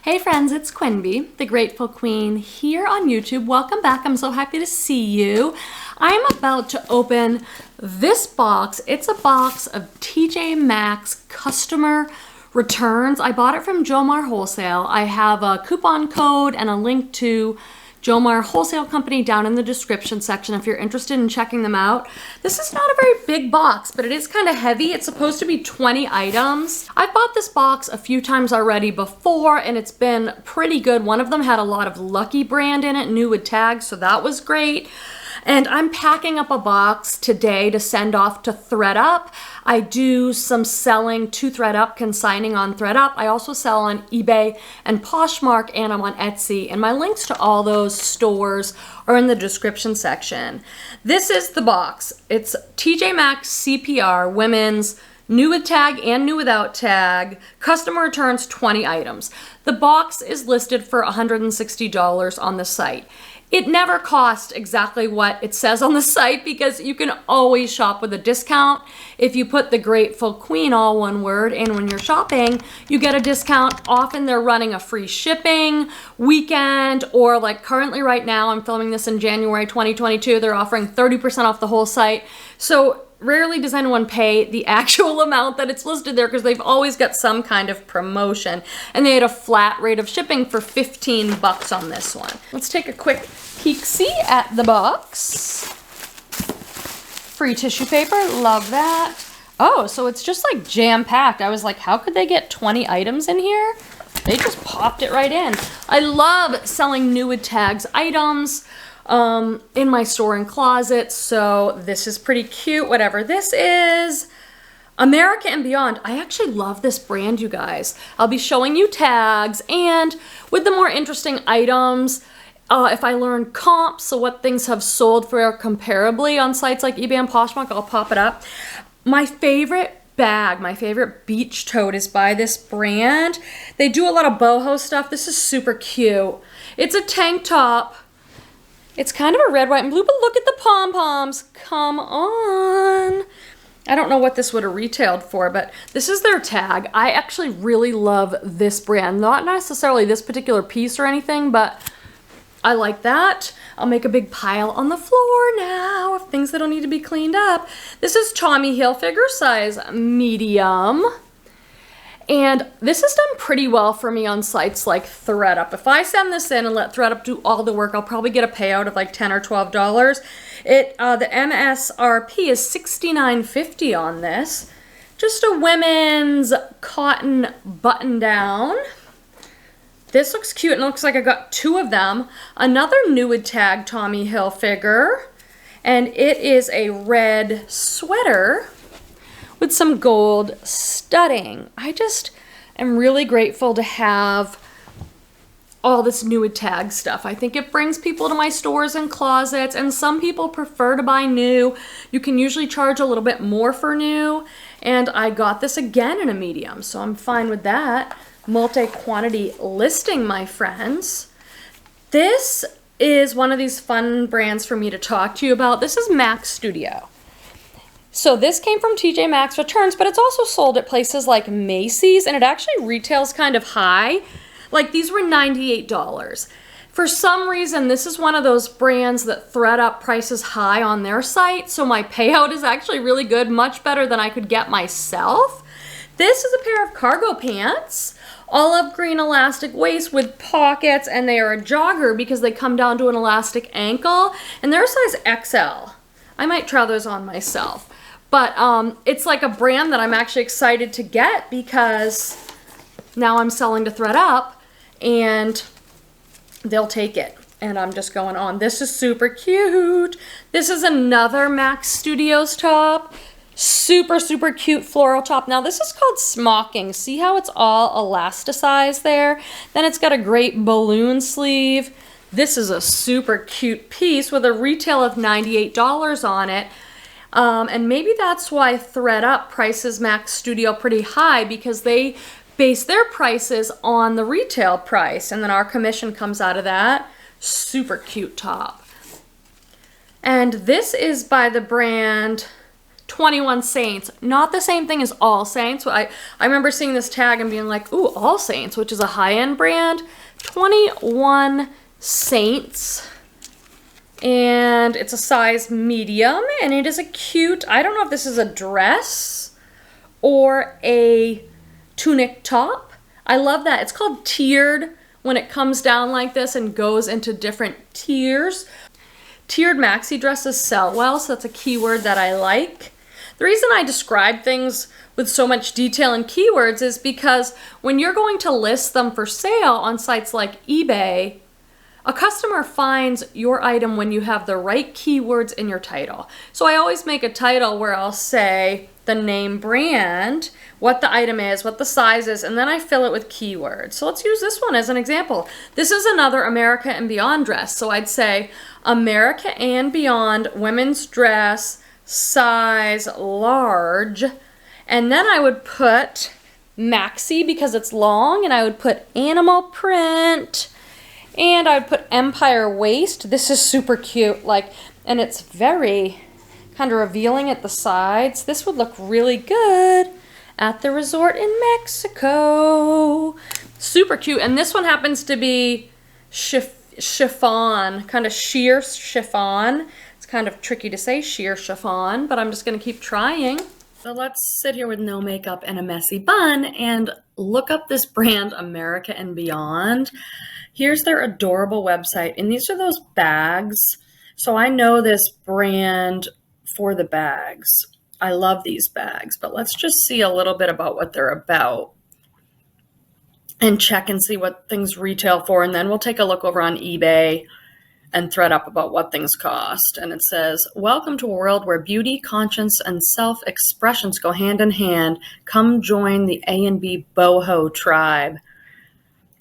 Hey friends, it's Quinby, the Grateful Queen, here on YouTube. Welcome back. I'm so happy to see you. I'm about to open this box. It's a box of TJ Maxx customer returns. I bought it from Jomar Wholesale. I have a coupon code and a link to Jomar Wholesale Company down in the description section if you're interested in checking them out. This is not a very big box, but it is kind of heavy. It's supposed to be 20 items. I've bought this box a few times already before, and it's been pretty good. One of them had a lot of Lucky brand in it, new with tags, so that was great. And I'm packing up a box today to send off to Thredup. I do some selling to Thredup, consigning on Thredup. I also sell on eBay and Poshmark, and I'm on Etsy. And my links to all those stores are in the description section. This is the box. It's TJ Maxx CPR, women's, new with tag and new without tag, customer returns 20 items. The box is listed for $160 on the site. It never costs exactly what it says on the site because you can always shop with a discount. If you put the Grateful Queen, all one word, in when you're shopping, you get a discount. Often they're running a free shipping weekend, or like currently right now, I'm filming this in January 2022, they're offering 30% off the whole site. So rarely does anyone pay the actual amount that it's listed there because they've always got some kind of promotion. And they had a flat rate of shipping for 15 bucks on this one. Let's take a quick peek-see at the box. Free tissue paper, love that. Oh, so it's just like jam-packed. I was like, how could they get 20 items in here? They just popped it right in. I love selling new with tags items in my store and closet, so this is pretty cute. Whatever this is, America and Beyond. I actually love this brand, you guys. I'll be showing you tags, and with the more interesting items, if I learn comps, so what things have sold for comparably on sites like eBay and Poshmark, I'll pop it up. My favorite bag, my favorite beach tote is by this brand. They do a lot of boho stuff. This is super cute. It's a tank top. It's kind of a red, white, and blue, but look at the pom-poms. Come on. I don't know what this would have retailed for, but this is their tag. I actually really love this brand. Not necessarily this particular piece or anything, but I like that. I'll make a big pile on the floor now of things that'll need to be cleaned up. This is Tommy Hilfiger size medium. And this has done pretty well for me on sites like Thredup. If I send this in and let Thredup do all the work, I'll probably get a payout of like $10 or $12. The MSRP is $69.50 on this. Just a women's cotton button down. This looks cute, and it looks like I got two of them. Another new with tag Tommy Hilfiger, and it is a red sweater with some gold studding. I just am really grateful to have all this new with tag stuff. I think it brings people to my stores and closets, and some people prefer to buy new. You can usually charge a little bit more for new, and I got this again in a medium, so I'm fine with that. Multi-quantity listing, my friends. This is one of these fun brands for me to talk to you about. This is MAXX Studio. So this came from TJ Maxx Returns, but it's also sold at places like Macy's, and it actually retails kind of high. Like these were $98. For some reason, this is one of those brands that Thredup prices high on their site, so my payout is actually really good, much better than I could get myself. This is a pair of cargo pants, olive green elastic waist with pockets, and they are a jogger because they come down to an elastic ankle, and they're a size XL. I might try those on myself. But it's like a brand that I'm actually excited to get because now I'm selling to Thredup and they'll take it. And I'm just going on. This is super cute. This is another MAXX Studios top. Super, super cute floral top. Now this is called smocking. See how it's all elasticized there? Then it's got a great balloon sleeve. This is a super cute piece with a retail of $98 on it. And maybe that's why Thredup prices MAXX Studio pretty high, because they base their prices on the retail price, and then our commission comes out of that. Super cute top. And this is by the brand 21 Saints. Not the same thing as All Saints. I remember seeing this tag and being like, ooh, All Saints, which is a high-end brand. 21 Saints. And it's a size medium, and it is a cute, I don't know if this is a dress or a tunic top. I love that. It's called tiered when it comes down like this and goes into different tiers. Tiered maxi dresses sell well, so that's a keyword that I like. The reason I describe things with so much detail and keywords is because when you're going to list them for sale on sites like eBay, a customer finds your item when you have the right keywords in your title. So I always make a title where I'll say the name brand, what the item is, what the size is, and then I fill it with keywords. So let's use this one as an example. This is another America and Beyond dress. So I'd say America and Beyond women's dress, size large, and then I would put maxi because it's long, and I would put animal print, and I would put empire waist. This is super cute, like, and it's very kind of revealing at the sides. This would look really good at the resort in Mexico. Super cute, and this one happens to be chiffon, kind of sheer chiffon. It's kind of tricky to say sheer chiffon, but I'm just gonna keep trying. So let's sit here with no makeup and a messy bun and look up this brand, America and Beyond. Here's their adorable website, and these are those bags. So I know this brand for the bags. I love these bags, but let's just see a little bit about what they're about and check and see what things retail for, and then we'll take a look over on eBay and Thredup about what things cost. And it says, welcome to a world where beauty, conscience, and self-expressions go hand in hand. Come join the A&B boho tribe.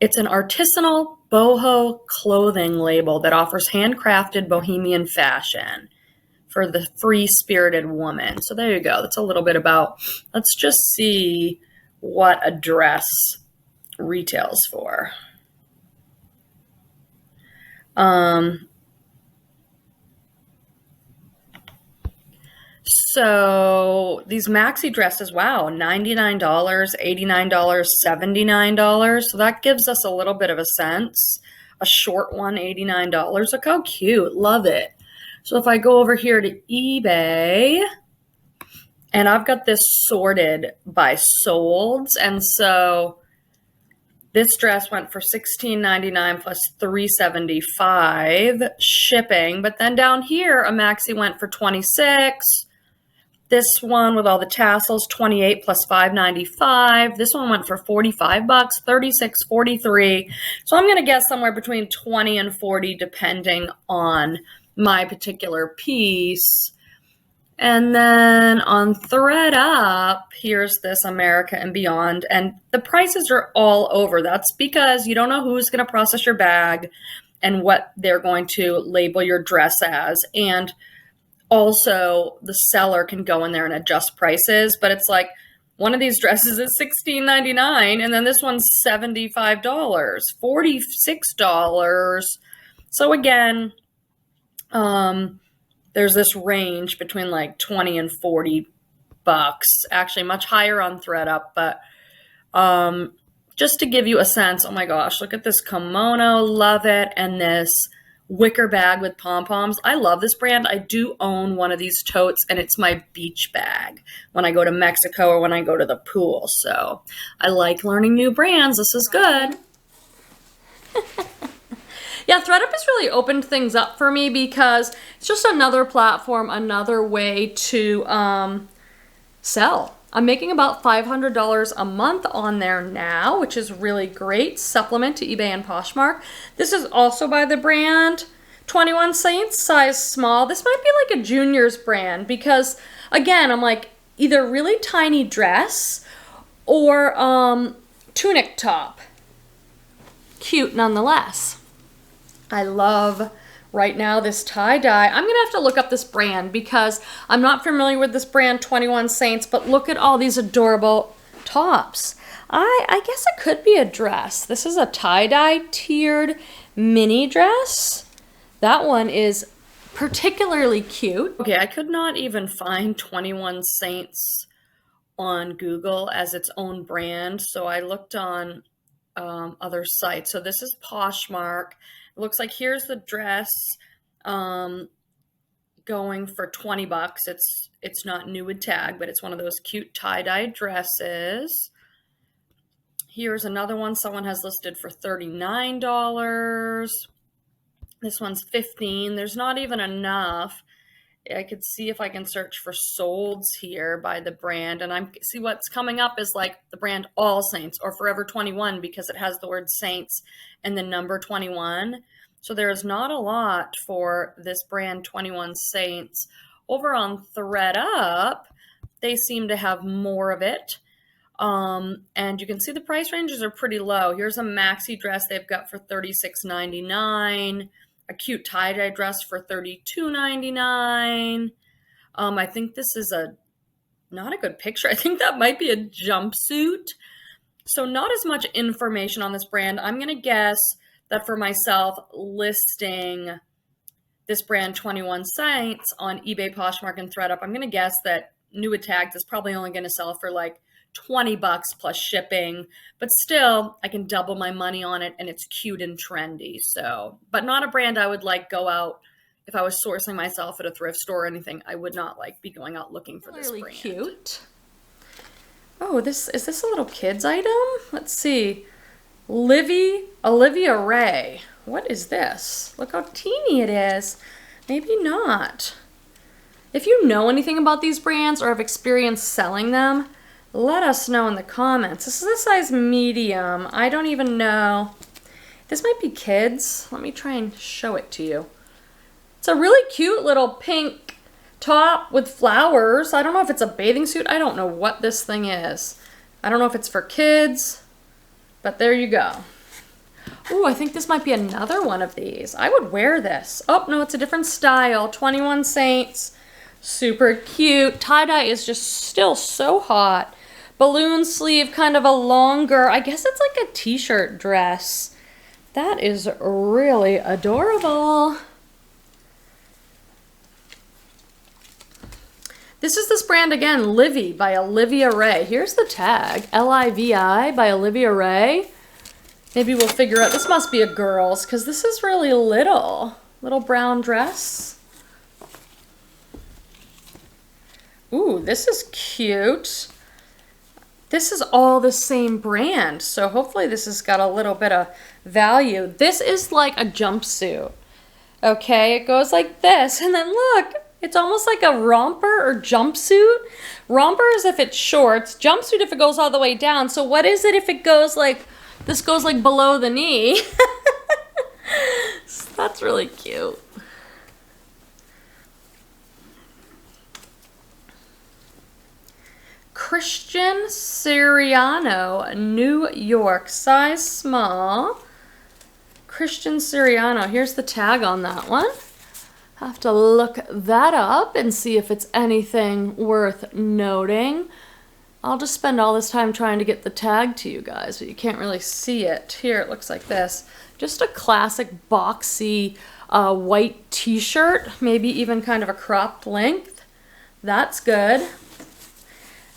It's an artisanal boho clothing label that offers handcrafted bohemian fashion for the free-spirited woman. So there you go. That's a little bit about, let's just see what a dress retails for. So these maxi dresses, wow, $99, $89, $79. So that gives us a little bit of a sense. A short one, $89. Look how cute. Love it. So if I go over here to eBay, and I've got this sorted by solds, and so this dress went for $16.99 plus $3.75 shipping. But then down here, a maxi went for $26. This one with all the tassels, $28 plus $5.95. This one went for $45, $36.43. So I'm going to guess somewhere between $20 and $40 depending on my particular piece. And then on Thredup, here's this America and Beyond, and the prices are all over. That's because you don't know who's going to process your bag and what they're going to label your dress as. And also, the seller can go in there and adjust prices, but it's like one of these dresses is $16.99, and then this one's $75, $46. So again, there's this range between like 20 and 40 bucks, actually much higher on Thredup, but just to give you a sense, oh my gosh, look at this kimono, love it, and this wicker bag with pom-poms. I love this brand. I do own one of these totes, and it's my beach bag when I go to Mexico or when I go to the pool. So I like learning new brands. This is good. Yeah, Thredup has really opened things up for me because it's just another platform, another way to sell. I'm making about $500 a month on there now, which is really great. Supplement to eBay and Poshmark. This is also by the brand 21 Saints, size small. This might be like a junior's brand because, again, I'm like either really tiny dress or tunic top. Cute nonetheless. I love right now this tie-dye. I'm gonna have to look up this brand because I'm not familiar with this brand, 21 Saints, but look at all these adorable tops. I guess it could be a dress. This is a tie-dye tiered mini dress. That one is particularly cute. Okay, I could not even find 21 Saints on Google as its own brand, so I looked on other sites. So this is Poshmark. It looks like here's the dress going for 20 bucks. It's not new with tag, but it's one of those cute tie-dye dresses. Here's another one someone has listed for $39. This one's $15. There's not even enough. I could see if I can search for solds here by the brand, and I'm see what's coming up is like the brand All Saints or Forever 21 because it has the word Saints and the number 21. So there is not a lot for this brand 21 Saints. Over on Thredup, they seem to have more of it. And you can see the price ranges are pretty low. Here's a maxi dress they've got for $36.99. A cute tie-dye dress for $32.99. I think this is not a good picture. I think that might be a jumpsuit. So not as much information on this brand. I'm going to guess that for myself, listing this brand 21 Saints on eBay, Poshmark, and Thredup, I'm going to guess that new with tags is probably only going to sell for like 20 bucks plus shipping, but still I can double my money on it and it's cute and trendy. So, but not a brand I would like go out if I was sourcing myself at a thrift store or anything. I would not like be going out looking for this brand. Cute. Oh, is this a little kids item? Let's see. Olivia Ray. What is this? Look how teeny it is. Maybe not. If you know anything about these brands or have experience selling them, let us know in the comments. This is a size medium. I don't even know. This might be kids. Let me try and show it to you. It's a really cute little pink top with flowers. I don't know if it's a bathing suit. I don't know what this thing is. I don't know if it's for kids, but there you go. Ooh, I think this might be another one of these. I would wear this. Oh, no, it's a different style. 21 Saints. Super cute. Tie-dye is just still so hot. Balloon sleeve, kind of a longer, I guess it's like a t-shirt dress. That is really adorable. This is this brand again, Livy by Olivia Ray. Here's the tag, L-I-V-I by Olivia Ray. Maybe we'll figure out, this must be a girl's because this is really little brown dress. Ooh, this is cute. This is all the same brand, so hopefully this has got a little bit of value. This is like a jumpsuit. Okay, it goes like this, and then look, it's almost like a romper or jumpsuit. Romper is if it's shorts, jumpsuit if it goes all the way down. So what is it if it goes like, this goes like below the knee? That's really cute. Christian Siriano, New York, size small. Christian Siriano, here's the tag on that one. Have to look that up and see if it's anything worth noting. I'll just spend all this time trying to get the tag to you guys, but you can't really see it. Here, it looks like this. Just a classic boxy white t-shirt, maybe even kind of a cropped length. That's good.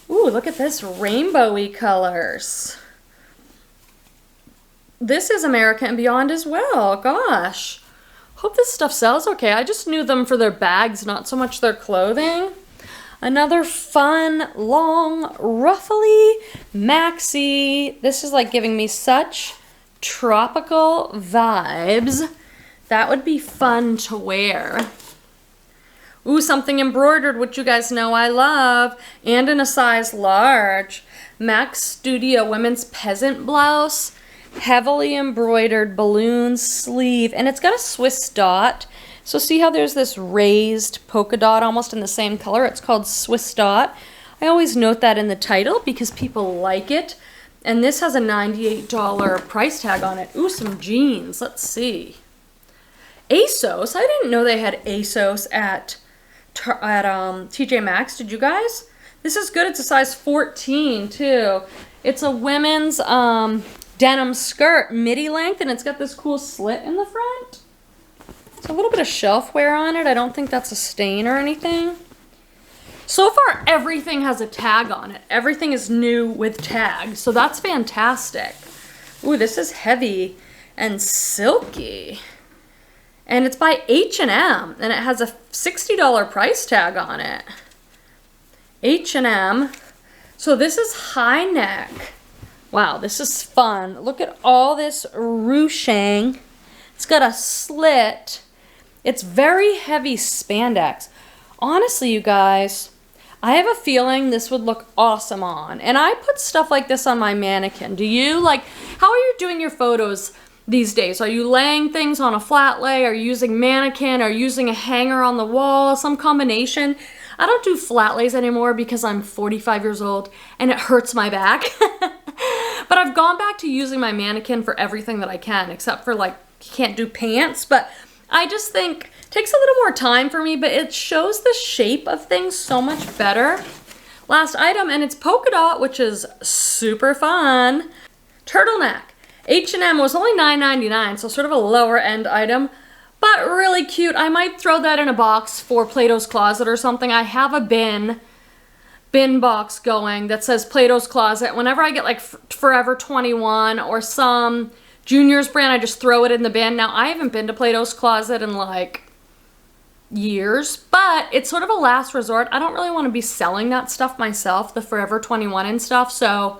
Ooh, look at this, rainbowy colors. This is America and Beyond as well, gosh. Hope this stuff sells okay. I just knew them for their bags, not so much their clothing. Another fun, long, ruffly maxi. This is like giving me such tropical vibes. That would be fun to wear. Ooh, something embroidered, which you guys know I love, and in a size large. MAXX Studio women's peasant blouse, heavily embroidered balloon sleeve, and it's got a Swiss dot. So see how there's this raised polka dot almost in the same color? It's called Swiss dot. I always note that in the title because people like it. And this has a $98 price tag on it. Ooh, some jeans. Let's see. ASOS. I didn't know they had ASOS at TJ Maxx. Did you guys? This is good. It's a size 14 too. It's a women's denim skirt, midi length, and it's got this cool slit in the front. There's a little bit of shelf wear on it. I don't think that's a stain or anything. So far, everything has a tag on it. Everything is new with tags, so that's fantastic. Ooh, this is heavy and silky. And it's by H&M, and it has a $60 price tag on it. H&M. So this is high neck. Wow, this is fun. Look at all this ruching. It's got a slit. It's very heavy spandex. Honestly, you guys, I have a feeling this would look awesome on. And I put stuff like this on my mannequin. Do you? Like, how are you doing your photos these days? Are you laying things on a flat lay? Are you using mannequin? Are you using a hanger on the wall? Some combination? I don't do flat lays anymore because I'm 45 years old and it hurts my back. But I've gone back to using my mannequin for everything that I can, except for like, you can't do pants. But I just think it takes a little more time for me, but it shows the shape of things so much better. Last item, and it's polka dot, which is super fun. Turtleneck. H&M was only $9.99, so sort of a lower end item, but really cute. I might throw that in a box for Plato's Closet or something. I have a bin box going that says Plato's Closet. Whenever I get like Forever 21 or some Junior's brand, I just throw it in the bin. Now, I haven't been to Plato's Closet in like years, but it's sort of a last resort. I don't really want to be selling that stuff myself, the Forever 21 and stuff, so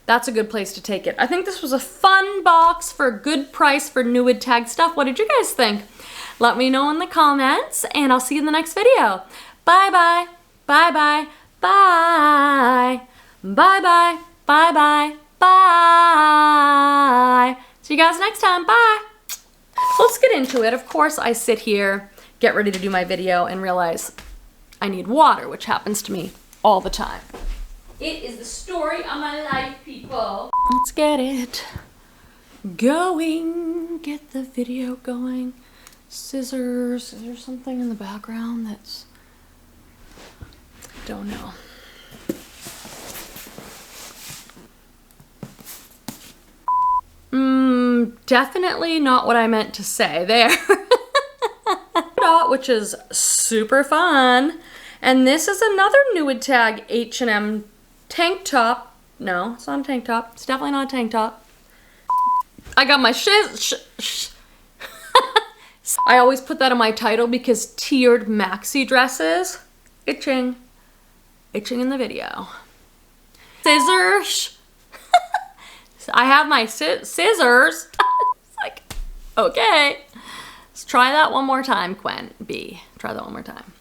that's a good place to take it. I think this was a fun box for a good price for new with tag stuff. What did you guys think? Let me know in the comments, and I'll see you in the next video. Bye-bye. Bye-bye. Bye. Bye-bye. Bye-bye. Bye. See you guys next time. Bye. So let's get into it. Of course, I sit here, get ready to do my video, and realize I need water, which happens to me all the time. It is the story of my life, people. Let's get it going. Get the video going. Scissors. Is there something in the background that's... don't know. Definitely not what I meant to say there. Which is super fun. And this is another new with tag H&M tank top. No, it's not a tank top. It's definitely not a tank top. I got my I always put that in my title because tiered maxi dresses. Itching in the video. Scissors. I have my scissors. It's like, okay. Let's try that one more time, Quen B. Try that one more time.